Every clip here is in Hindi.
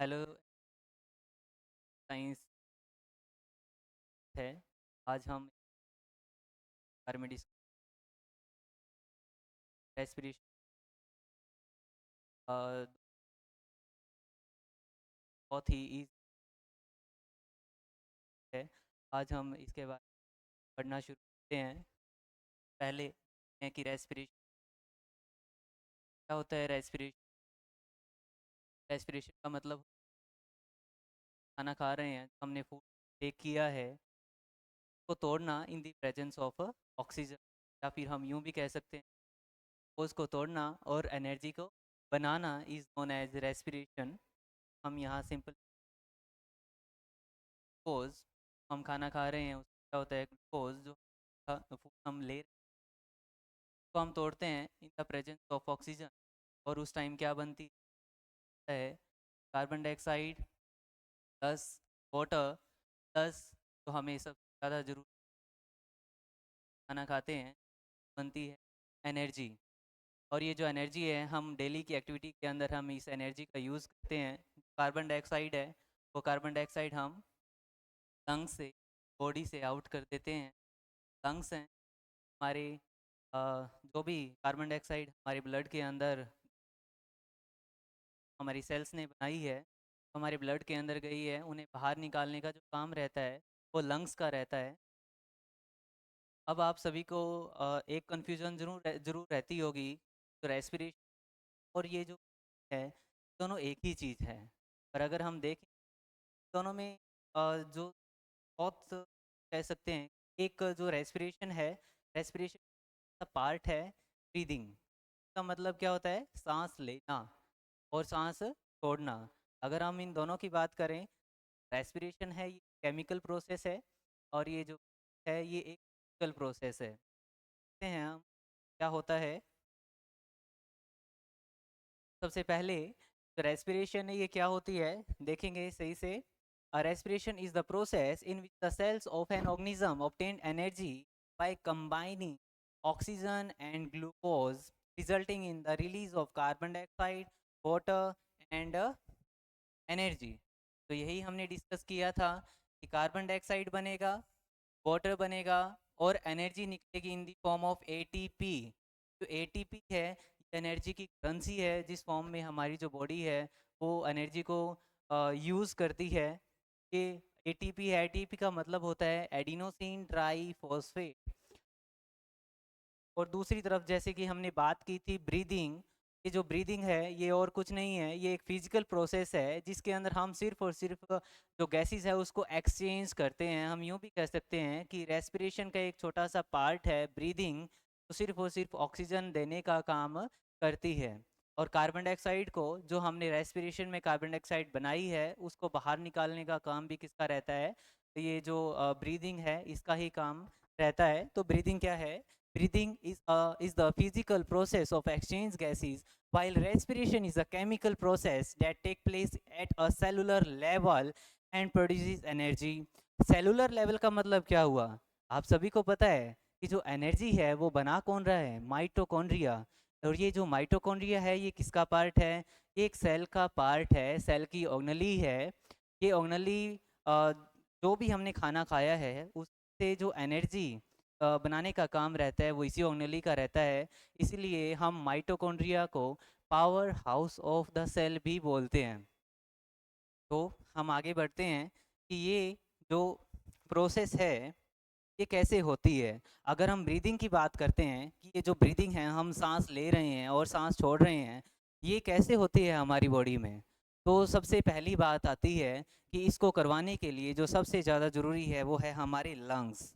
हेलो। साइंस है। आज हम बारे में रेस्पिरेशन बहुत ही ईजी है। आज हम इसके बारे में पढ़ना शुरू करते हैं। पहले है कि रेस्पिरेशन क्या होता है। रेस्पिरेशन रेस्पिरेशन का मतलब खाना खा रहे हैं, हमने फूड टेक किया है, को तोड़ना in the presence of oxygen, या फिर हम यूं भी कह सकते हैं उसको तोड़ना और एनर्जी को बनाना इज नोन एज रेस्पिरेशन। हम यहाँ सिंपल ग्लूकोज, हम खाना खा रहे हैं उसका क्या होता है, ग्लूकोज जो फूड हम ले रहे हैं तो हम तोड़ते हैं in the presence of oxygen, और उस टाइम क्या बनती है, carbon dioxide plus water plus, तो हमें सब ज़्यादा जरूर खाना खाते हैं, बनती है एनर्जी। और ये जो एनर्जी है हम डेली की एक्टिविटी के अंदर हम इस एनर्जी का यूज़ करते हैं। कार्बन डाइऑक्साइड है, वो कार्बन डाइऑक्साइड हम लंग्स से, बॉडी से आउट कर देते हैं। लंग्स हैं हमारे, जो भी कार्बन डाइऑक्साइड हमारे ब्लड के अंदर हमारी सेल्स ने बनाई है, हमारे ब्लड के अंदर गई है, उन्हें बाहर निकालने का जो काम रहता है वो लंग्स का रहता है। अब आप सभी को एक कन्फ्यूज़न जरूर रहती होगी, तो रेस्पिरेशन और ये जो है दोनों एक ही चीज़ है। पर अगर हम देखें दोनों में जो बहुत कह सकते हैं, एक जो रेस्पिरेशन है, रेस्पिरेशन का पार्ट है ब्रीदिंग। का मतलब क्या होता है, सांस लेना और सांस छोड़ना। अगर हम इन दोनों की बात करें, रेस्पिरेशन है ये केमिकल प्रोसेस है, और ये जो है ये एक फिजिकल प्रोसेस है। देखते हैं हम क्या होता है। सबसे पहले जो रेस्पिरेशन है ये क्या होती है, देखेंगे सही से। Respiration is the process in which the cells of an organism obtain energy by combining oxygen and glucose, resulting in the release of carbon dioxide, water and energy. तो यही हमने डिस्कस किया था कि कार्बन डाइऑक्साइड बनेगा, वाटर बनेगा, और एनर्जी निकलेगी in the form of ATP. जो एटीपी है एनर्जी की करेंसी है, जिस फॉर्म में हमारी जो बॉडी है वो एनर्जी को यूज़ करती है। ये एटीपी है, एटीपी का मतलब होता है एडिनोसिन ट्राई फॉस्फेट। और दूसरी तरफ जैसे कि हमने बात की थी ब्रीदिंग, ये जो ब्रीदिंग है ये और कुछ नहीं है, ये एक फिजिकल प्रोसेस है जिसके अंदर हम सिर्फ और सिर्फ जो गैसेस है उसको एक्सचेंज करते हैं। हम यूँ भी कह सकते हैं कि रेस्पिरेशन का एक छोटा सा पार्ट है ब्रीदिंग, तो सिर्फ और सिर्फ ऑक्सीजन देने का काम करती है। और कार्बन डाइऑक्साइड को, जो हमने रेस्पिरेशन में कार्बन डाइऑक्साइड बनाई है, उसको बाहर निकालने का काम भी किसका रहता है, तो ये जो ब्रीदिंग है इसका ही काम रहता है। तो ब्रीदिंग क्या है, breathing is the physical process of exchange gases, while respiration is a chemical process that take place at a cellular level and produces energy. Cellular level का मतलब क्या हुआ, आप सभी को पता है कि जो एनर्जी है वो बना कौन रहा है, माइटोकॉन्ड्रिया। और ये जो माइटोकॉन्ड्रिया है ये किसका पार्ट है, ये एक सेल का पार्ट है, सेल की ऑर्गेनेली है। ये ऑर्गेनेली जो भी हमने खाना खाया है उससे जो एनर्जी बनाने का काम रहता है वो इसी ऑर्गेनेली का रहता है। इसीलिए हम माइटोकॉन्ड्रिया को power house of the cell भी बोलते हैं। तो हम आगे बढ़ते हैं कि ये जो प्रोसेस है ये कैसे होती है। अगर हम ब्रीदिंग की बात करते हैं कि ये जो ब्रीदिंग है, हम सांस ले रहे हैं और सांस छोड़ रहे हैं, ये कैसे होती है हमारी बॉडी में। तो सबसे पहली बात आती है कि इसको करवाने के लिए जो सबसे ज़्यादा ज़रूरी है वो है हमारे लंग्स।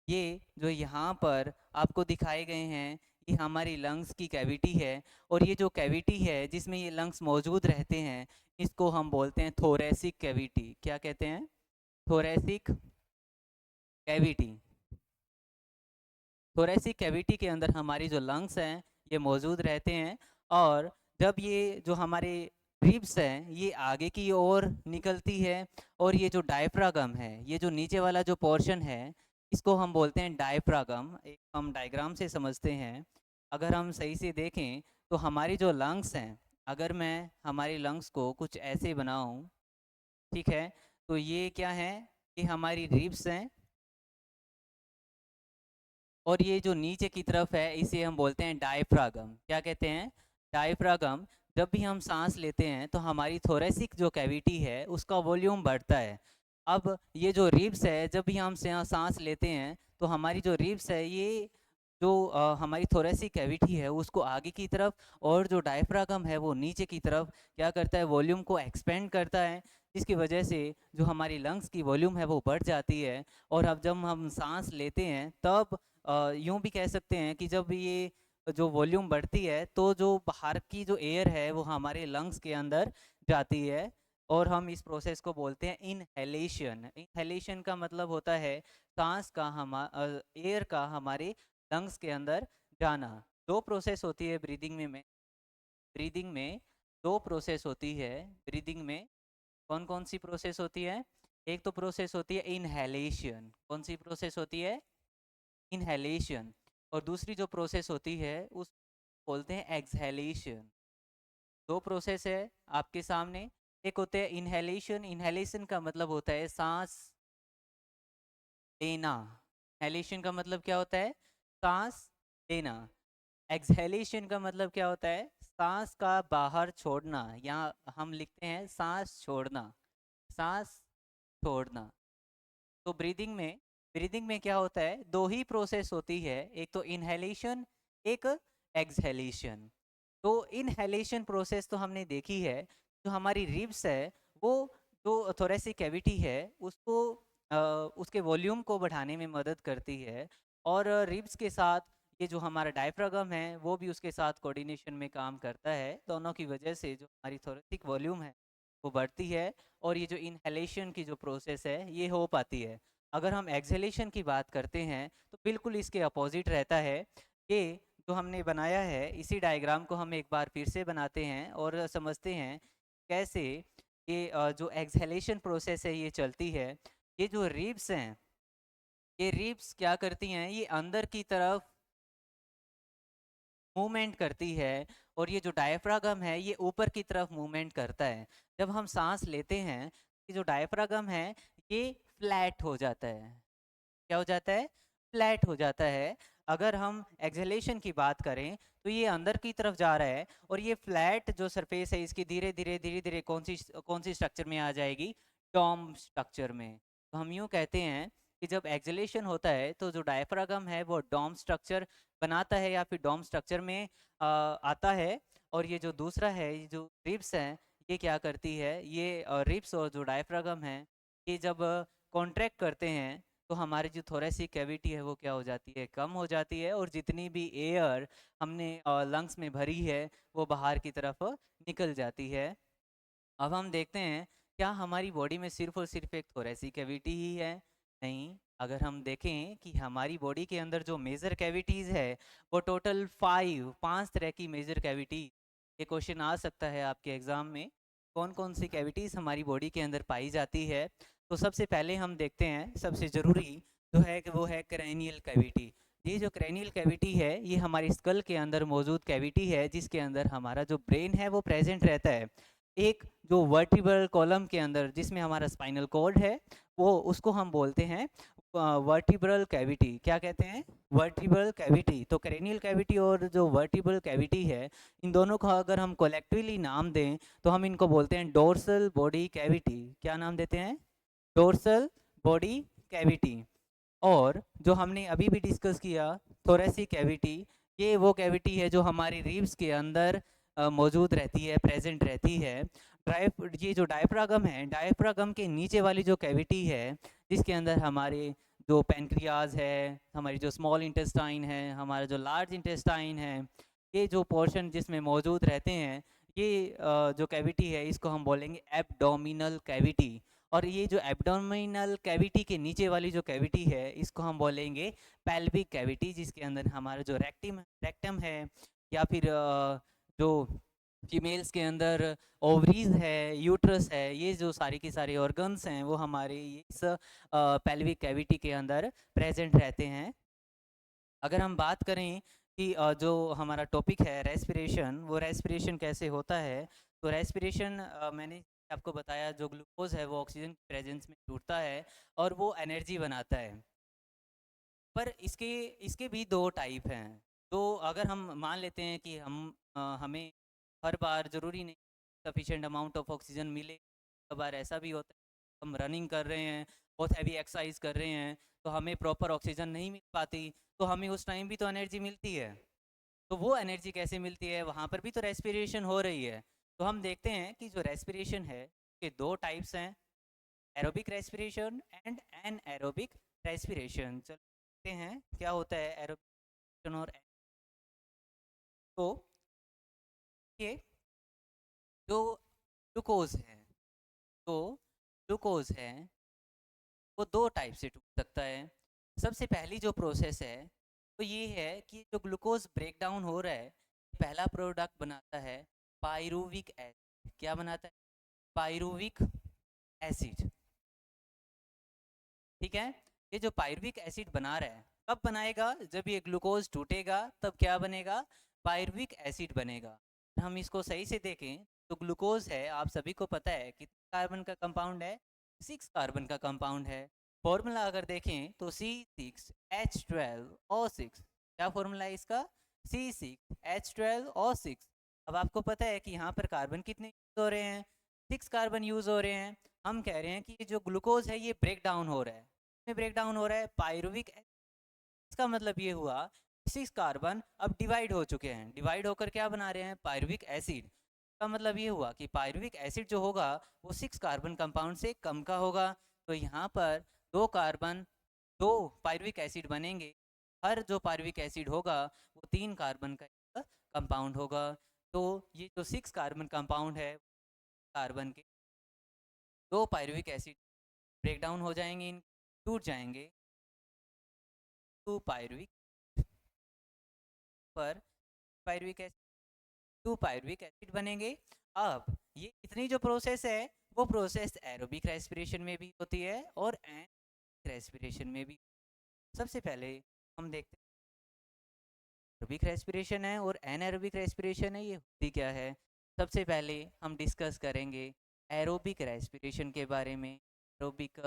ये जो यहाँ पर आपको दिखाए गए हैं ये हमारी लंग्स की कैविटी है, और ये जो कैविटी है जिसमें ये लंग्स मौजूद रहते हैं इसको हम बोलते हैं थोरेसिक कैविटी। क्या कहते हैं, थोरेसिक कैविटी। थोरेसिक कैविटी के अंदर हमारी जो लंग्स हैं ये मौजूद रहते हैं। और जब ये जो हमारे रिब्स हैं ये आगे की ओर निकलती है, और ये जो डायफ्रागम है, ये जो नीचे वाला जो पोर्शन है इसको हम बोलते हैं डायफ्रागम। एक हम डायग्राम से समझते हैं। अगर हम सही से देखें तो हमारी जो लंग्स हैं अगर मैं हमारे लंग्स को कुछ ऐसे बनाऊं, ठीक है, तो ये क्या है कि हमारी रिब्स हैं, और ये जो नीचे की तरफ है इसे हम बोलते हैं डायफ्रागम। क्या कहते हैं? डायफ्रागम। जब भी हम सांस लेते हैं तो हमारी थोरेसिक जो कैविटी है उसका वॉल्यूम बढ़ता है। अब ये जो रिब्स है, जब भी हम सांस लेते हैं तो हमारी जो रिब्स है ये जो हमारी थोरेसिक कैविटी है उसको आगे की तरफ, और जो डायफ्रागम है वो नीचे की तरफ क्या करता है, वॉल्यूम को एक्सपेंड करता है, जिसकी वजह से जो हमारी लंग्स की वॉल्यूम है वो बढ़ जाती है। और अब जब हम सांस लेते हैं तब यूं भी कह सकते हैं कि जब ये जो वॉल्यूम बढ़ती है तो जो बाहर की जो एयर है वो हमारे लंग्स के अंदर जाती है, और हम इस प्रोसेस को बोलते हैं इनहेलेशन। इनहेलेशन का मतलब होता है सांस का एयर का हमारे लंग्स के अंदर जाना। दो प्रोसेस होती है ब्रीदिंग में दो प्रोसेस होती है ब्रीदिंग में। कौन कौन सी प्रोसेस होती है? एक तो प्रोसेस होती है इनहेलेशन। कौन सी प्रोसेस होती है? इनहेलेशन। और दूसरी जो प्रोसेस होती है उस बोलते हैं एक्सहेलेशन। दो प्रोसेस है आपके सामने। एक होते हैं इनहेलेशन। इनहेलेशन का मतलब होता है सांस लेना। इनहेलेशन का मतलब क्या होता है? सांस लेना। एक्सहेलेशन का मतलब क्या होता है? सांस का बाहर छोड़ना, या हम लिखते हैं सांस छोड़ना। सांस छोड़ना। तो ब्रीदिंग में क्या होता है, दो ही प्रोसेस होती है, एक तो इनहेलेशन, एक एक्सहेलेशन। तो इनहेलेशन प्रोसेस तो हमने देखी है। जो हमारी रिब्स है वो जो थोरेसिक कैविटी है उसको उसके वॉल्यूम को बढ़ाने में मदद करती है, और रिब्स के साथ ये जो हमारा डायफ्रागम है वो भी उसके साथ कोऑर्डिनेशन में काम करता है। दोनों की वजह से जो हमारी थोरेसिक वॉल्यूम है वो बढ़ती है, और ये जो इनहेलेशन की जो प्रोसेस है ये हो पाती है। अगर हम एक्सहेलेशन की बात करते हैं तो बिल्कुल इसके अपोजिट रहता है। ये जो हमने बनाया है इसी डायग्राम को हम एक बार फिर से बनाते हैं और समझते हैं कैसे ये जो एक्सहेलेशन प्रोसेस है ये चलती है। ये जो रिब्स हैं, ये रिब्स क्या करती हैं, ये अंदर की तरफ मूवमेंट करती है, और ये जो डायफ्रागम है ये ऊपर की तरफ मूवमेंट करता है। जब हम सांस लेते हैं ये जो डायफ्रागम है ये फ्लैट हो जाता है। क्या हो जाता है? फ्लैट हो जाता है। अगर हम एक्सहेलेशन की बात करें तो ये अंदर की तरफ जा रहा है, और ये फ्लैट जो सरफेस है इसकी धीरे धीरे कौन सी स्ट्रक्चर में आ जाएगी? डॉम स्ट्रक्चर में। तो हम यूँ कहते हैं कि जब एक्सहेलेशन होता है तो जो डायफ्रागम है वो डॉम स्ट्रक्चर बनाता है या फिर डॉम स्ट्रक्चर में आता है। और ये जो दूसरा है, ये जो रिब्स हैं, ये क्या करती है, ये रिब्स और जो डायफ्रागम है ये जब कॉन्ट्रैक्ट करते हैं तो हमारी जो थोरेसिक कैविटी है वो क्या हो जाती है? कम हो जाती है, और जितनी भी एयर हमने लंग्स में भरी है वो बाहर की तरफ निकल जाती है। अब हम देखते हैं क्या हमारी बॉडी में सिर्फ और सिर्फ एक थोरेसिक कैविटी ही है? नहीं। अगर हम देखें कि हमारी बॉडी के अंदर जो मेजर कैविटीज़ है वो टोटल 5 तरह की मेजर कैविटी, ये क्वेश्चन आ सकता है आपके एग्ज़ाम में, कौन कौन सी कैविटीज़ हमारी बॉडी के अंदर पाई जाती है। तो सबसे पहले हम देखते हैं, सबसे ज़रूरी जो है कि वो है क्रेनियल कैविटी। ये जो क्रेनियल कैविटी है ये हमारी स्कल के अंदर मौजूद कैविटी है, जिसके अंदर हमारा जो ब्रेन है वो प्रेजेंट रहता है। एक जो वर्टिब्रल कॉलम के अंदर जिसमें हमारा स्पाइनल कॉर्ड है वो उसको हम बोलते हैं वर्टिब्रल कैविटी। क्या कहते हैं? Vertebral cavity. तो क्रेनियल कैविटी और जो वर्टिब्रल कैविटी है इन दोनों का अगर हम कोलेक्टिवली नाम दें तो हम इनको बोलते हैं डोर्सल बॉडी कैविटी। क्या नाम देते हैं? Dorsal body cavity. और जो हमने अभी भी डिस्कस किया थोरेसिक कैविटी, ये वो कैविटी है जो हमारी रिब्स के अंदर मौजूद रहती है, प्रेजेंट रहती है। ये जो डायफ्रागम है, डायफ्रागम के नीचे वाली जो कैविटी है जिसके अंदर हमारे जो पेनक्रियाज है, हमारी जो स्मॉल इंटेस्टाइन है, हमारा जो लार्ज इंटेस्टाइन है, ये जो पोर्शन जिसमें मौजूद रहते हैं, ये जो कैविटी है इसको हम बोलेंगे एब्डोमिनल कैविटी। और ये जो एब्डोमिनल कैविटी के नीचे वाली जो कैविटी है इसको हम बोलेंगे पेल्विक कैविटी, जिसके अंदर हमारा जो रेक्टम है, या फिर जो फीमेल्स के अंदर ओवरीज है, यूट्रस है, ये जो सारी की सारी ऑर्गन्स हैं वो हमारे इस पेल्विक कैविटी के अंदर प्रेजेंट रहते हैं। अगर हम बात करें कि जो हमारा टॉपिक है रेस्पिरेशन, वो रेस्पिरेशन कैसे होता है। तो रेस्पिरेशन मैंने आपको बताया, जो ग्लूकोज है वो ऑक्सीजन की प्रेजेंस में टूटता है और वो एनर्जी बनाता है। पर इसके इसके भी दो टाइप हैं। तो अगर हम मान लेते हैं कि हमें हर बार ज़रूरी नहीं सफिशेंट अमाउंट ऑफ ऑक्सीजन मिले, कई बार ऐसा भी होता है हम रनिंग कर रहे हैं, बहुत हैवी एक्सरसाइज कर रहे हैं, तो हमें प्रॉपर ऑक्सीजन नहीं मिल पाती, तो हमें उस टाइम भी तो एनर्जी मिलती है। तो वो एनर्जी कैसे मिलती है, वहाँ पर भी तो रेस्पिरेशन हो रही है। तो हम देखते हैं कि जो रेस्पिरेशन है के दो टाइप्स हैं, aerobic respiration and anaerobic respiration. चलो देखते हैं क्या होता है एरोबिक और तो ये जो ग्लूकोज है, तो ग्लूकोज है वो दो टाइप से टूट सकता है। सबसे पहली जो प्रोसेस है तो ये है कि जो ग्लूकोज ब्रेक डाउन हो रहा है, पहला प्रोडक्ट बनाता है पायरुविक एसिड। क्या बनाता है? Pyruvic acid. ठीक है। ये जो पायरुविक एसिड बना रहा है कब बनाएगा? जब ये ग्लूकोज टूटेगा तब क्या बनेगा? पायरुविक एसिड बनेगा। हम इसको सही से देखें तो ग्लूकोज है, आप सभी को पता है कितने कार्बन का कंपाउंड है? 6 कार्बन का कंपाउंड है। फॉर्मूला अगर देखें तो C6H12O6। क्या फॉर्मूला है इसका? C6H12O6। अब आपको पता है कि यहाँ पर कार्बन कितने यूज हो रहे हैं? 6 कार्बन यूज हो रहे हैं। हम कह रहे हैं कि ये जो ग्लूकोज है ये ब्रेक डाउन हो रहा है। में ब्रेक डाउन हो रहा है पायरुविक। इसका मतलब ये हुआ 6 कार्बन अब डिवाइड हो चुके हैं, डिवाइड होकर क्या बना रहे हैं? Pyruvic acid. का मतलब ये हुआ कि पायरुविक एसिड जो होगा वो 6 कार्बन कंपाउंड से कम का होगा। तो यहाँ पर दो कार्बन, दो पायरुविक एसिड बनेंगे। हर जो पायरुविक एसिड होगा वो 3 कार्बन का कंपाउंड होगा। तो ये जो 6 कार्बन कंपाउंड है, कार्बन के दो पायरुविक एसिड ब्रेक डाउन हो जाएंगे, टूट जाएंगे टू पायरुविक पर pyruvic acid, two pyruvic acid बनेंगे। अब ये इतनी जो प्रोसेस है वो प्रोसेस एरोबिक रेस्पिरेशन में भी होती है और एनारोबिक रेस्पिरेशन में भी। सबसे पहले हम देखते हैं एरोबिक रेस्पिरेशन है और एनारोबिक रेस्पिरेशन है, ये होती क्या है। सबसे पहले हम डिस्कस करेंगे एरोबिक रेस्पिरेशन के बारे में, एरोबिक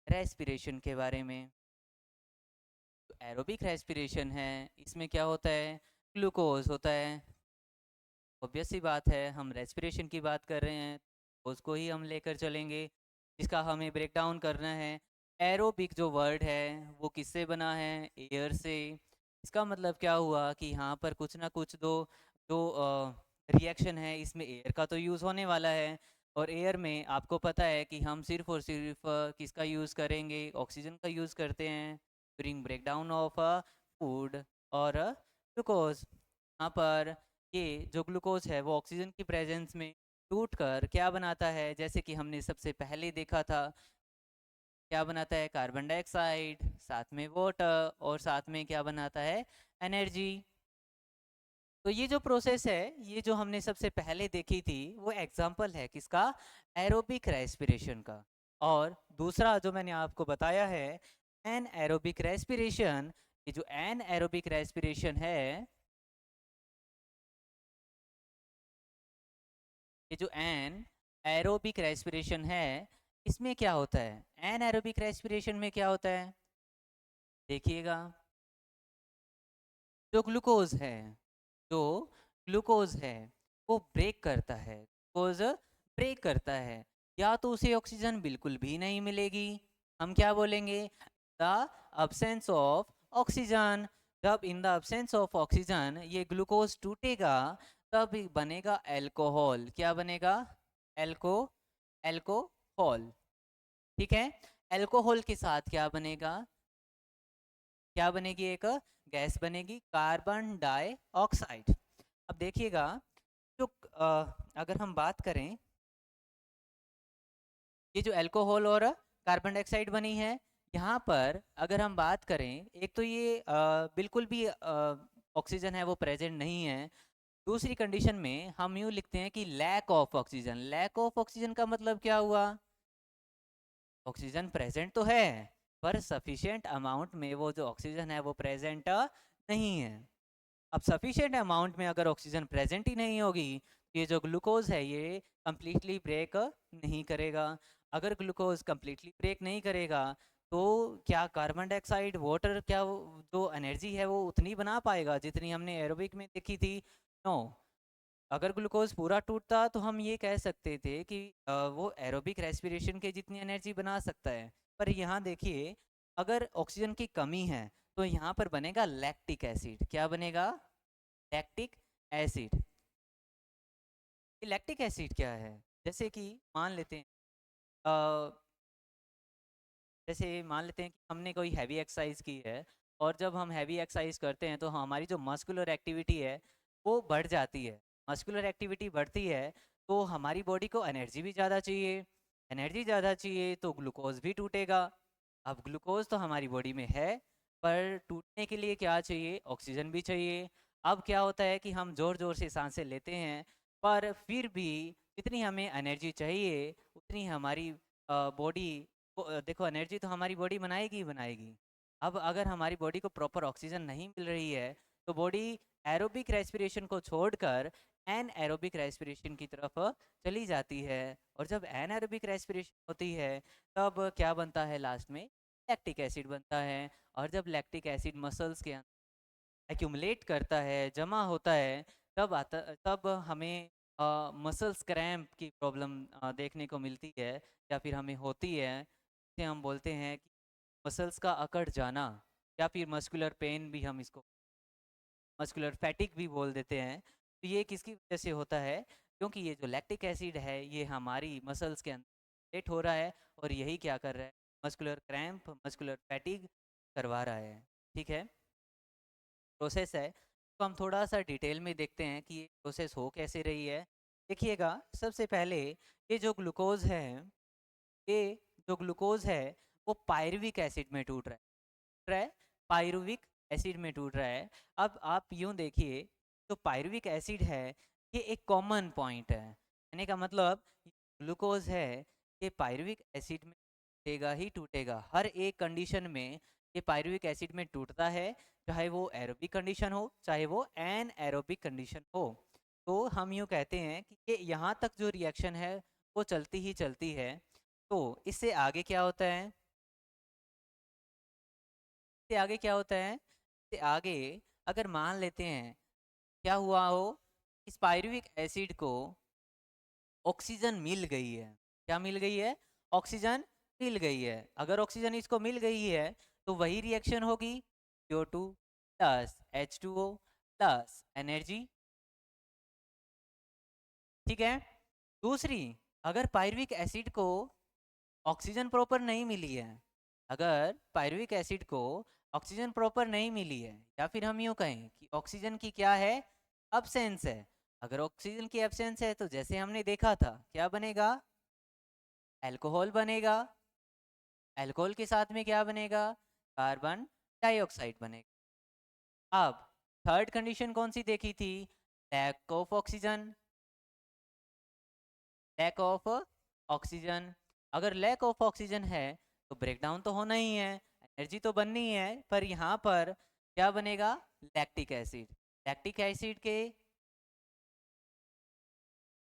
रेस्पिरेशन के बारे में। तो एरोबिक रेस्पिरेशन है, इसमें क्या होता है? ग्लूकोज होता है। ऑब्वियस सी बात है, हम रेस्पिरेशन की बात कर रहे हैं तो उसको ही हम लेकर चलेंगे, जिसका हमें ब्रेक डाउन करना है। एरोबिक जो वर्ड है वो किससे बना है? एयर से। इसका मतलब क्या हुआ कि यहाँ पर कुछ ना कुछ दो जो रिएक्शन है इसमें एयर का तो यूज़ होने वाला है। और एयर में आपको पता है कि हम सिर्फ और सिर्फ किसका यूज़ करेंगे? ऑक्सीजन का यूज़ करते हैं during break down of food और ग्लूकोज। यहाँ पर ये जो ग्लूकोज है वो ऑक्सीजन की प्रेजेंस में टूट कर क्या बनाता है? जैसे कि हमने सबसे पहले देखा था, क्या बनाता है? कार्बन डाइऑक्साइड, साथ में वाटर, और साथ में क्या बनाता है? एनर्जी। तो ये जो प्रोसेस है, ये जो हमने सबसे पहले देखी थी वो एग्जाम्पल है किसका? एरोबिक रेस्पिरेशन का। और दूसरा जो मैंने आपको बताया है एन एरोबिक रेस्पिरेशन, ये जो एन एरोबिक रेस्पिरेशन है, ये जो एन एरोबिक रेस्पिरेशन है, इसमें क्या होता है? एन एरोबिक रेस्पिरेशन में क्या होता है देखिएगा, जो ग्लूकोज है, जो ग्लूकोज है वो ब्रेक करता है, ग्लूकोज ब्रेक करता है। या तो उसे ऑक्सीजन बिल्कुल भी नहीं मिलेगी, हम क्या बोलेंगे? The absence of oxygen. जब in the absence of oxygen ये ग्लूकोज टूटेगा तब बनेगा एल्कोहल। क्या बनेगा? Alco alcohol. ठीक है। एल्कोहल के साथ क्या बनेगा? क्या बनेगी? एक गैस बनेगी, कार्बन डाइऑक्साइड। अब देखिएगा, जो अगर हम बात करें, ये जो अल्कोहल और कार्बन डाइऑक्साइड बनी है, यहाँ पर अगर हम बात करें, एक तो ये बिल्कुल भी ऑक्सीजन है वो प्रेजेंट नहीं है। दूसरी कंडीशन में हम यूँ लिखते हैं कि lack of oxygen. Lack of oxygen का मतलब क्या हुआ? ऑक्सीजन प्रेजेंट तो है पर सफिशिएंट अमाउंट में वो जो ऑक्सीजन है वो प्रेजेंट नहीं है। अब सफिशिएंट अमाउंट में अगर ऑक्सीजन प्रेजेंट ही नहीं होगी तो ये जो ग्लूकोज है ये कम्प्लीटली ब्रेक नहीं करेगा। अगर ग्लूकोज कम्प्लीटली ब्रेक नहीं करेगा तो क्या कार्बन डाइऑक्साइड वाटर क्या जो एनर्जी है वो उतनी बना पाएगा जितनी हमने एरोबिक में देखी थी? नो। अगर ग्लूकोज पूरा टूटता तो हम ये कह सकते थे कि वो एरोबिक रेस्पिरेशन के जितनी एनर्जी बना सकता है। पर यहाँ देखिए, अगर ऑक्सीजन की कमी है तो यहाँ पर बनेगा लैक्टिक एसिड। क्या बनेगा? Lactic acid. लैक्टिक एसिड क्या है? जैसे कि मान लेते हैं अ, जैसे मान लेते हैं कि हमने कोई हैवी एक्सरसाइज की है, और जब हम हैवी एक्सरसाइज करते हैं तो हमारी जो मस्कुलर एक्टिविटी है वो बढ़ जाती है। मस्कुलर एक्टिविटी बढ़ती है तो हमारी बॉडी को एनर्जी भी ज़्यादा चाहिए। एनर्जी ज़्यादा चाहिए तो ग्लूकोज भी टूटेगा। अब ग्लूकोज तो हमारी बॉडी में है, पर टूटने के लिए क्या चाहिए? ऑक्सीजन भी चाहिए। अब क्या होता है कि हम ज़ोर ज़ोर से सांसें लेते हैं, पर फिर भी जितनी हमें एनर्जी चाहिए उतनी हमारी बॉडी देखो, एनर्जी तो हमारी बॉडी बनाएगी ही बनाएगी। अब अगर हमारी बॉडी को प्रॉपर ऑक्सीजन नहीं मिल रही है तो बॉडी एरोबिक रेस्पिरेशन को छोड़कर एन एरोबिक रेस्पिरेशन की तरफ चली जाती है। और जब एन एरोबिक रेस्पिरेशन होती है तब क्या बनता है? लास्ट में लैक्टिक एसिड बनता है। और जब लैक्टिक एसिड मसल्स के एक्यूमुलेट करता है, जमा होता है, तब हमें मसल्स क्रैम्प की प्रॉब्लम देखने को मिलती है, या फिर हमें होती है। इसे हम बोलते हैं कि मसल्स का अकड़ जाना, या फिर मस्कुलर पेन भी हम इसको, मस्कुलर फैटिक भी बोल देते हैं। तो ये किसकी वजह से होता है? क्योंकि ये जो लैक्टिक एसिड है ये हमारी मसल्स के अंदर लेट हो रहा है, और यही क्या कर रहा है? मस्कुलर क्रैम्प, मस्कुलर फैटिक करवा रहा है। ठीक है, प्रोसेस है। तो हम थोड़ा सा डिटेल में देखते हैं कि ये प्रोसेस हो कैसे रही है। देखिएगा, सबसे पहले ये जो ग्लूकोज है, ये जो ग्लूकोज है वो पायरुविक एसिड में टूट रहा है, पायरुविक एसिड में टूट रहा है। अब आप यूं देखिए, तो पायरुविक एसिड है ये एक कॉमन पॉइंट है। कहने का मतलब ग्लूकोज है ये पायरुविक एसिड में टूटेगा ही टूटेगा। हर एक कंडीशन में ये पायरुविक एसिड में टूटता है, चाहे वो एरोबिक कंडीशन हो चाहे वो एन एरोबिक कंडीशन हो। तो हम यूँ कहते हैं कि ये यहाँ तक जो रिएक्शन है वो चलती ही चलती है। तो इससे आगे क्या होता है? इससे आगे क्या होता है? इससे आगे अगर मान लेते हैं क्या हुआ हो, इस पायरुविक एसिड को ऑक्सीजन मिल गई है। क्या मिल गई है? ऑक्सीजन मिल गई है। अगर ऑक्सीजन इसको मिल गई है तो वही रिएक्शन होगी, CO2 plus H2O plus energy. ठीक है। दूसरी, अगर पायरुविक एसिड को ऑक्सीजन प्रॉपर नहीं मिली है, अगर पायरुविक एसिड को ऑक्सीजन प्रॉपर नहीं मिली है, या फिर हम यूँ कहें कि ऑक्सीजन की क्या है? अब्सेंस है। अगर ऑक्सीजन की एब्सेंस है तो जैसे हमने देखा था क्या बनेगा? अल्कोहल बनेगा। अल्कोहल के साथ में क्या बनेगा? कार्बन डाइऑक्साइड बनेगा। अब थर्ड कंडीशन कौन सी देखी थी? Lack of oxygen. Lack of oxygen. अगर लैक ऑफ ऑक्सीजन है तो ब्रेकडाउन तो होना ही है, एनर्जी तो बननी है, पर यहाँ पर क्या बनेगा? Lactic acid. लैक्टिक एसिड के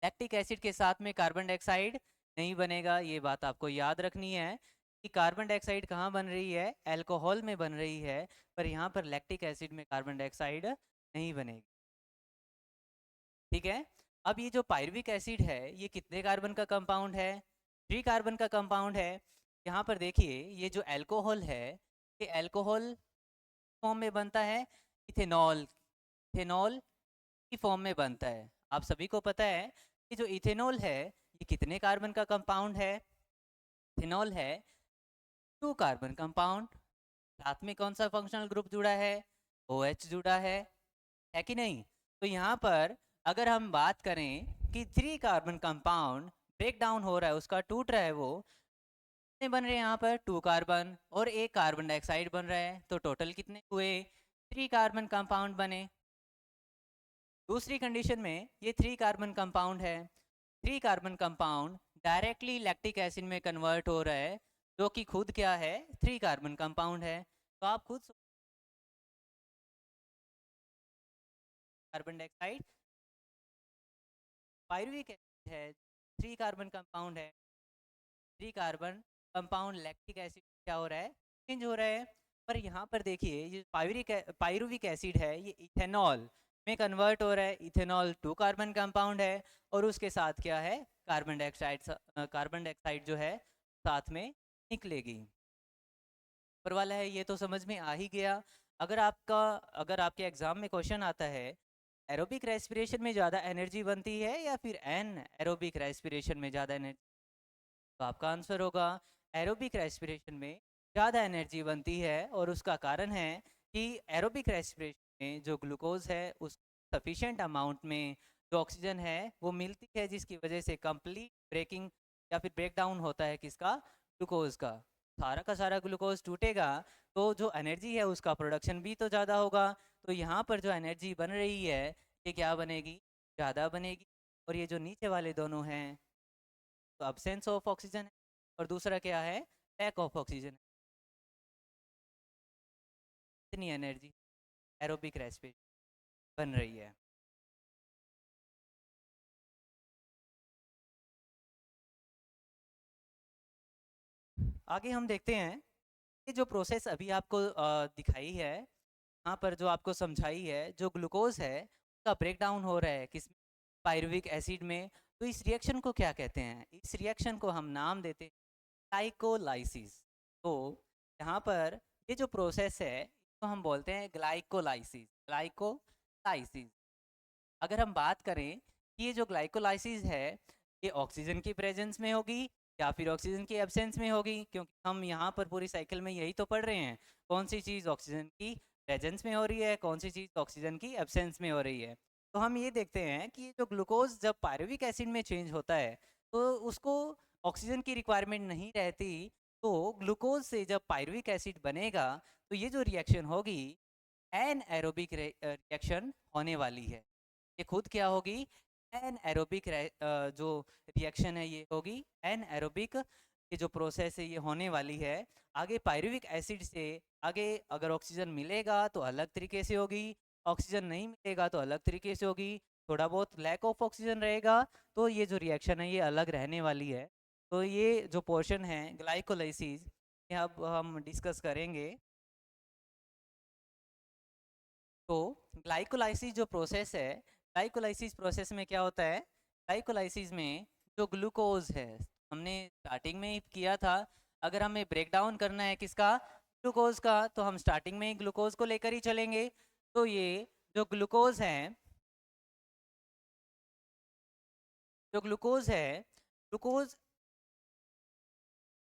लैक्टिक एसिड के साथ में कार्बन डाइऑक्साइड नहीं बनेगा। ये बात आपको याद रखनी है कि कार्बन डाइऑक्साइड कहाँ बन रही है? अल्कोहल में बन रही है, पर यहाँ पर लैक्टिक एसिड में कार्बन डाइऑक्साइड नहीं बनेगी। ठीक है। अब ये जो पायरुविक एसिड है ये कितने कार्बन का कंपाउंड है? 3 कार्बन का कंपाउंड है। यहाँ पर देखिए, ये जो अल्कोहल है ये अल्कोहल फॉर्म में बनता है, इथेनॉल, इथेनॉल की फॉर्म में बनता है। आप सभी को पता है कि जो इथेनॉल है ये कितने कार्बन का कंपाउंड है? इथेनॉल है 2 कार्बन कंपाउंड। साथ में कौन सा फंक्शनल ग्रुप जुड़ा है? OH जुड़ा है कि नहीं? तो यहाँ पर अगर हम बात करें कि 3 कार्बन कंपाउंड ब्रेक डाउन हो रहा है, उसका टूट रहा है, वो कितने बन रहे हैं? यहाँ पर 2 कार्बन और 1 कार्बन डाइऑक्साइड बन रहा है, तो टोटल कितने हुए? 3 कार्बन कंपाउंड बने। दूसरी कंडीशन में ये 3 कार्बन कंपाउंड है, 3 carbon compound directly lactic acid में कन्वर्ट हो रहा है, जो कि खुद क्या है? 3 कार्बन कंपाउंड है। तो आप खुद कार्बन डाइऑक्साइड। पायरुविक एसिड है 3 कार्बन कंपाउंड है, 3 कार्बन कंपाउंड लैक्टिक एसिड क्या हो रहा है, चेंज हो रहा है। पर यहाँ पर देखिए ये पायरुविक एसिड है ये इथेनॉल में कन्वर्ट हो रहा है। इथेनॉल 2 कार्बन कंपाउंड है और उसके साथ क्या है, कार्बन डाइऑक्साइड जो है साथ में निकलेगी। ऊपर वाला है ये तो समझ में आ ही गया। अगर आपके एग्जाम में क्वेश्चन आता है एरोबिक रेस्पिरेशन में ज़्यादा एनर्जी बनती है या फिर एन एरोबिक रेस्पिरेशन में ज़्यादा एनर्जी, तो आपका आंसर होगा एरोबिक रेस्पिरेशन में ज़्यादा एनर्जी बनती है। और उसका कारण है कि एरोबिक रेस्पिरेशन में जो ग्लूकोज है उस सफिशेंट अमाउंट में जो ऑक्सीजन है वो मिलती है, जिसकी वजह से कंप्लीट ब्रेकिंग या फिर ब्रेक डाउन होता है किसका, ग्लूकोज का। सारा का सारा ग्लूकोज टूटेगा तो जो एनर्जी है उसका प्रोडक्शन भी तो ज़्यादा होगा। तो यहाँ पर जो एनर्जी बन रही है ये क्या बनेगी, ज़्यादा बनेगी। और ये जो नीचे वाले दोनों हैं तो अब्सेंस ऑफ ऑक्सीजन है और दूसरा क्या है, लैक ऑफ ऑक्सीजन। इतनी एनर्जी एरोबिक रेस्पिरेशन बन रही है। आगे हम देखते हैं ये जो प्रोसेस अभी आपको दिखाई है, यहाँ पर जो आपको समझाई है, जो ग्लूकोज है उसका ब्रेक डाउन हो रहा है किस, पायरुविक एसिड में। तो इस रिएक्शन को क्या कहते हैं, इस रिएक्शन को हम नाम देते हैं ग्लाइकोलाइसिस। तो यहाँ पर ये जो प्रोसेस है तो हम बोलते हैं ग्लाइकोलाइसिस, ग्लाइकोलाइसिस। अगर हम बात करें कि ये जो ग्लाइकोलाइसिस है ये ऑक्सीजन की प्रेजेंस में होगी या फिर ऑक्सीजन की एब्सेंस में होगी, क्योंकि हम यहाँ पर पूरी साइकिल में यही तो पढ़ रहे हैं, कौन सी चीज़ ऑक्सीजन की प्रेजेंस में हो रही है, कौन सी चीज़ ऑक्सीजन की एब्सेंस में हो रही है। तो हम ये देखते हैं कि जो ग्लूकोज जब पायरुविक एसिड में चेंज होता है तो उसको ऑक्सीजन की रिक्वायरमेंट नहीं रहती। तो ग्लूकोज से जब पायरुविक एसिड बनेगा तो ये जो रिएक्शन होगी एन एरोबिक रिएक्शन होने वाली है। ये खुद क्या होगी, एन एरोबिक जो रिएक्शन है ये होगी एन एरोबिक। ये जो प्रोसेस है ये होने वाली है। आगे पायरुविक एसिड से आगे अगर ऑक्सीजन मिलेगा तो अलग तरीके से होगी, ऑक्सीजन नहीं मिलेगा तो अलग तरीके से होगी, थोड़ा बहुत लैक ऑफ ऑक्सीजन रहेगा तो ये जो रिएक्शन है ये अलग रहने वाली है। तो ये जो पोर्शन है ग्लाइकोलाइसिस ये अब हम डिस्कस करेंगे। तो ग्लाइकोलाइसिस जो प्रोसेस है, ग्लाइकोलाइसिस प्रोसेस में क्या होता है, ग्लाइकोलाइसिस में जो ग्लूकोज है हमने स्टार्टिंग में ही किया था, अगर हमें ब्रेक डाउन करना है किसका, ग्लूकोज का, तो हम स्टार्टिंग में ही ग्लूकोज को लेकर ही चलेंगे। तो ये जो ग्लूकोज है, जो ग्लूकोज है, ग्लूकोज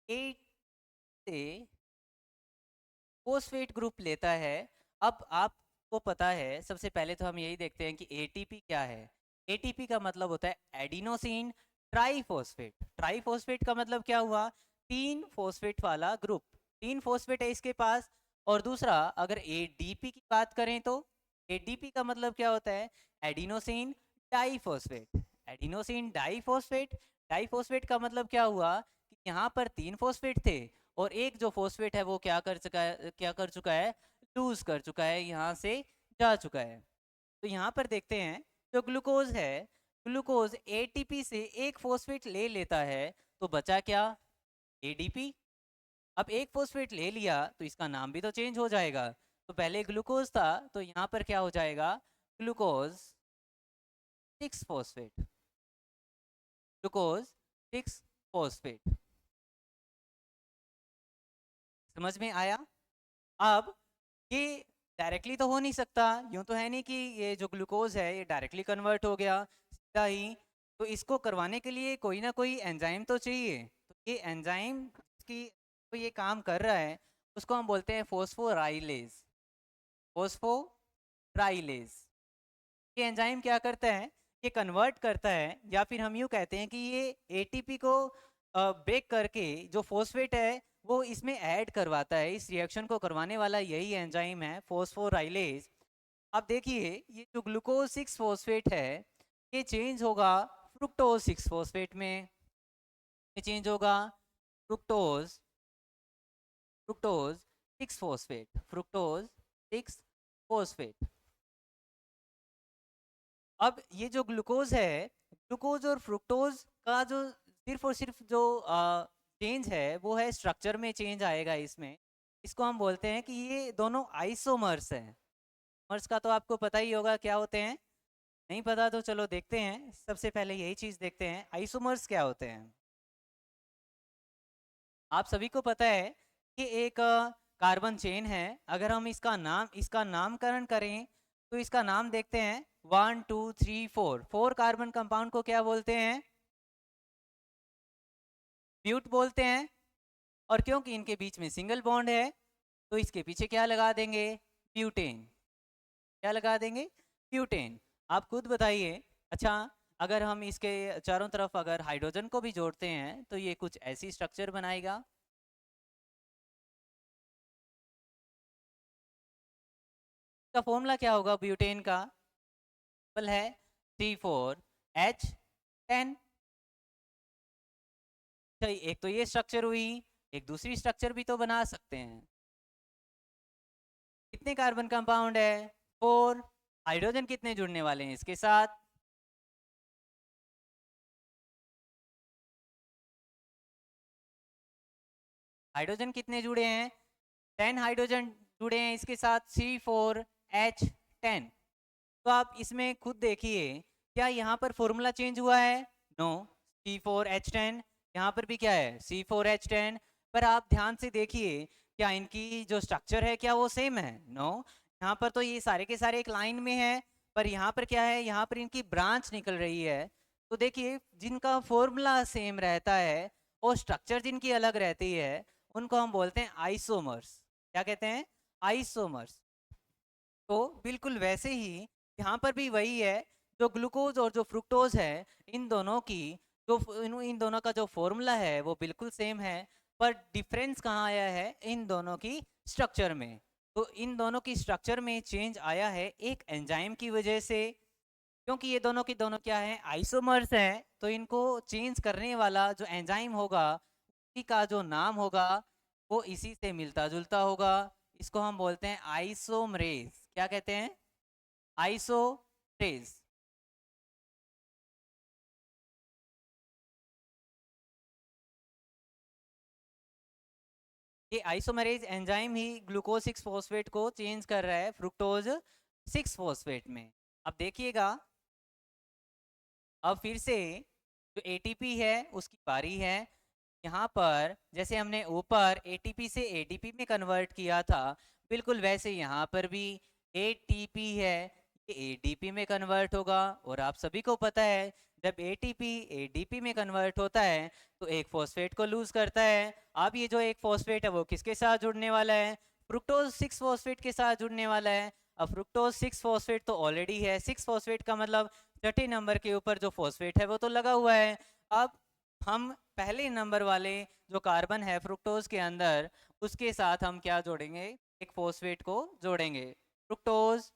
एट से फोस्फेट ग्रुप लेता है। अब आपको पता है सबसे पहले तो हम यही देखते हैं कि एटीपी क्या है। एटीपी का मतलब होता है एडिनोसिन ट्राइफॉस्फेट। ट्राइफॉस्फेट का मतलब क्या हुआ, 3 फॉस्फेट वाला ग्रुप, 3 फॉस्फेट है इसके पास। और दूसरा अगर एडीपी की बात करें तो एडीपी का मतलब क्या होता है, adenosine diphosphate. Adenosine diphosphate, diphosphate का मतलब क्या हुआ कि यहाँ पर 3 फॉस्फेट थे और एक जो फॉस्फेट है वो क्या कर चुका है, लूज कर चुका है, यहाँ से जा चुका है। तो यहाँ पर देखते हैं जो ग्लूकोज है, ग्लूकोज एटीपी से एक फॉस्फेट ले लेता है तो बचा क्या, एडीपी। अब एक फॉस्फेट ले लिया तो इसका नाम भी तो चेंज हो जाएगा। तो पहले ग्लूकोज था तो यहाँ पर क्या हो जाएगा, ग्लूकोज 6 फॉस्फेट, ग्लूकोज 6 फॉस्फेट। समझ में आया। अब ये डायरेक्टली तो हो नहीं सकता, यूं तो है नहीं कि ये जो ग्लूकोज है ये डायरेक्टली कन्वर्ट हो गया सीधा ही। तो इसको करवाने के लिए कोई ना कोई एंजाइम तो चाहिए। तो ये एंजाइम की तो ये काम कर रहा है उसको हम बोलते हैं फोस्फोराइलेज, फोस्फोराइलेज। ये एंजाइम क्या करता है, ये कन्वर्ट करता है, या फिर हम यूँ कहते हैं कि ये एटीपी को ब्रेक करके जो फॉस्फेट है वो इसमें ऐड करवाता है। इस रिएक्शन को करवाने वाला यही एंजाइम है फोस्फोराइलेज। अब देखिए ये जो ग्लूकोज 6 फॉस्फेट है ये चेंज होगा फ्रुक्टोज 6 फॉस्फेट में, ये चेंज होगा fructose, fructose 6 phosphate, fructose 6 phosphate. अब ये जो ग्लूकोज है, ग्लूकोज और फ्रुक्टोज का जो सिर्फ और सिर्फ जो चेंज है वो है स्ट्रक्चर में चेंज आएगा इसमें। इसको हम बोलते हैं कि ये दोनों आइसोमर्स हैं। मर्स का तो आपको पता ही होगा क्या होते हैं, नहीं पता तो चलो देखते हैं। सबसे पहले यही चीज देखते हैं, आइसोमर्स क्या होते हैं। आप सभी को पता है कि एक कार्बन चेन है। अगर हम इसका नामकरण करें तो इसका नाम देखते हैं 1 2 3 4। 4 कार्बन कंपाउंड को क्या बोलते हैं? ब्यूट बोलते हैं। और क्योंकि इनके बीच में सिंगल बॉन्ड है तो इसके पीछे क्या लगा देंगे? ब्यूटेन। क्या लगा देंगे? ब्यूटेन। आप खुद बताइए। अच्छा, अगर हम इसके चारों तरफ अगर हाइड्रोजन को भी जोड़ते हैं तो ये कुछ ऐसी स्ट्रक्चर बनाएगा। का फॉर्मूला क्या होगा ब्यूटेन का? सिंपल है, C4H10। एक तो ये स्ट्रक्चर हुई, एक दूसरी स्ट्रक्चर भी तो बना सकते हैं। कितने कार्बन कंपाउंड है? 4। हाइड्रोजन कितने जुड़ने वाले हैं इसके साथ? हाइड्रोजन कितने जुड़े हैं? 10 हाइड्रोजन जुड़े हैं इसके साथ, C4H10। तो आप इसमें खुद देखिए, क्या यहाँ पर फॉर्मूला चेंज हुआ है? नो। C4H10, यहाँ पर भी क्या है? C4H10। पर आप ध्यान से देखिए, क्या इनकी जो स्ट्रक्चर है क्या वो सेम है? नो। यहाँ पर तो ये सारे के सारे एक लाइन में है, पर यहाँ पर क्या है? यहाँ पर इनकी ब्रांच निकल रही है। तो देखिए, जिनका फॉर्मूला सेम रहता है और स्ट्रक्चर जिनकी अलग रहती है उनको हम बोलते हैं आइसोमर्स। क्या कहते हैं? आइसोमर्स। तो बिल्कुल वैसे ही यहाँ पर भी वही है, जो ग्लूकोज और जो फ्रुक्टोज है, इन दोनों की जो इन दोनों का जो फॉर्मूला है वो बिल्कुल सेम है। पर डिफरेंस कहाँ आया है? इन दोनों की स्ट्रक्चर में। तो इन दोनों की स्ट्रक्चर में चेंज आया है एक एंजाइम की वजह से। क्योंकि ये दोनों की दोनों क्या है? आइसोमर्स हैं, तो इनको चेंज करने वाला जो एंजाइम होगा उसी का जो नाम होगा वो इसी से मिलता जुलता होगा। इसको हम बोलते हैं आइसोमरेज। क्या कहते हैं? आइसोमरेज। ये आइसोमरेज एंजाइम ही ग्लूकोज 6 फॉस्फेट को चेंज कर रहा है फ्रुक्टोज 6 फॉस्फेट में। अब देखिएगा, अब फिर से जो एटीपी है उसकी बारी है। यहाँ पर जैसे हमने ऊपर एटीपी से एडीपी में कन्वर्ट किया था, बिल्कुल वैसे यहाँ पर भी एटीपी है, ये एडीपी में कन्वर्ट होगा। और आप सभी को पता है, जब एटीपी एडीपी में कन्वर्ट होता है तो एक फॉस्फेट को लूज करता है। अब ये जो एक फॉस्फेट है वो किसके साथ जुड़ने वाला है? फ्रुक्टोज 6 फॉस्फेट के साथ जुड़ने वाला है। अब फ्रुक्टोज 6 फॉस्फेट तो ऑलरेडी है, 6 फॉस्फेट का मतलब छठे नंबर के ऊपर जो फॉस्फेट है वो तो लगा हुआ है। अब हम पहले नंबर वाले जो कार्बन है फ्रुक्टोज के अंदर, उसके साथ हम क्या जोड़ेंगे? एक फॉस्फेट को जोड़ेंगे। फ्रुक्टोज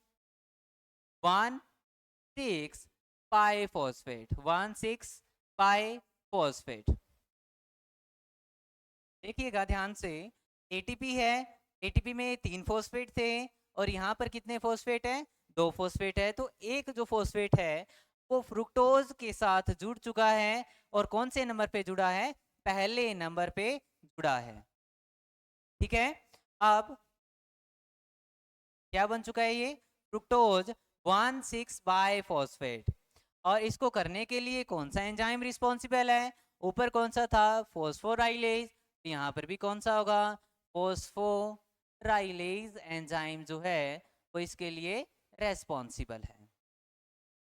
1,6 पाई फॉस्फेट, 1,6 पाई फॉस्फेट। देखिएगा ध्यान से, एटीपी है, एटीपी में 3 फॉस्फेट थे और यहाँ पर कितने फॉस्फेट है? 2 फॉस्फेट है। तो एक जो फॉस्फेट है वो फ्रुक्टोज के साथ जुड़ चुका है। और कौन से नंबर पे जुड़ा है? पहले नंबर पे जुड़ा है। ठीक है। अब क्या बन चुका है ये? Fructose 1,6 by phosphate. और इसको करने के लिए कौन सा एंजाइम रिस्पॉन्सिबल है? ऊपर कौन सा था? फोस्फोराइलेज। यहाँ पर भी कौन सा होगा? फोस्फोराइलेज एंजाइम जो है वो इसके लिए रेस्पॉन्सिबल है।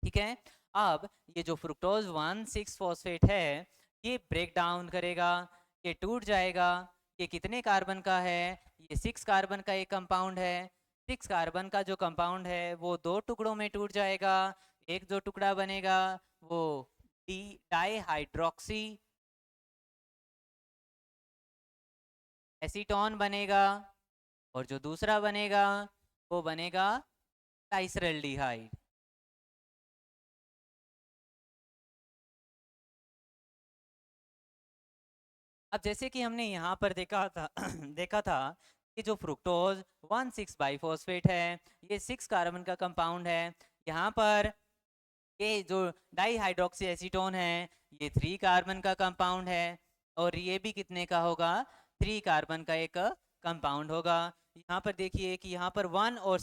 ठीक है। अब ये जो फ्रुक्टोज 1,6 फॉस्फेट है ये ब्रेक डाउन करेगा, ये टूट जाएगा। ये कितने कार्बन का है? ये 6 कार्बन का एक कंपाउंड है। 6 कार्बन का जो कंपाउंड है वो 2 टुकड़ों में टूट जाएगा। एक जो टुकड़ा बनेगा वो डी डाई हाइड्रोक्सी एसीटोन बनेगा। और जो दूसरा बनेगा वो बनेगा डाइसरल्डिहाइड। अब जैसे कि हमने यहाँ पर देखा था देखा था कि जो फ्रुक्टोज 1,6 बाइफॉस्फेट है, ये 6 कार्बन का कंपाउंड है। यहाँ पर ये जो डाईहाइड्रोक्सी एसीटोन है ये 3 कार्बन का कंपाउंड है और ये भी कितने का होगा, 3 कार्बन का एक कंपाउंड होगा। यहाँ पर देखिए कि यहाँ पर 1 और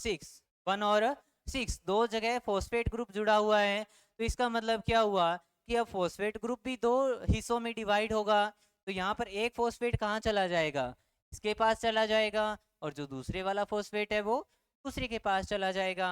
6 दो जगह फॉस्फेट ग्रुप जुड़ा हुआ है, तो इसका मतलब क्या हुआ कि अब फॉस्फेट ग्रुप भी दो हिस्सों में डिवाइड होगा। तो यहाँ पर एक फॉस्फेट कहाँ चला जाएगा, इसके पास चला जाएगा, और जो दूसरे वाला फॉस्फेट है वो दूसरे के पास चला जाएगा।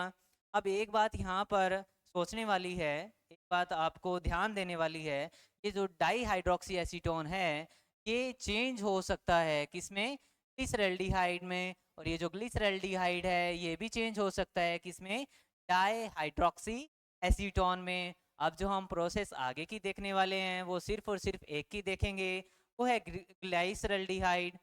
अब एक बात यहाँ पर सोचने वाली है, एक बात आपको ध्यान देने वाली है, ये जो डाईहाइड्रोक्सी एसीटोन है ये चेंज हो सकता है किसमें, ग्लिसरैल्डिहाइड में, और ये जो ग्लिसरैल्डिहाइड है ये भी चेंज हो सकता है किसमें, डाईहाइड्रोक्सी एसीटोन में। अब जो हम प्रोसेस आगे की देखने वाले हैं वो सिर्फ और सिर्फ एक की देखेंगे, वो है ग्लाइसरैल्डिहाइड।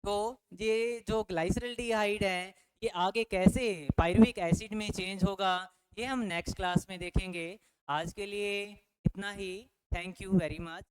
तो ये जो ग्लाइसरैल्डिहाइड है ये आगे कैसे पायरुविक एसिड में चेंज होगा ये हम नेक्स्ट क्लास में देखेंगे। आज के लिए इतना ही। Thank you very much.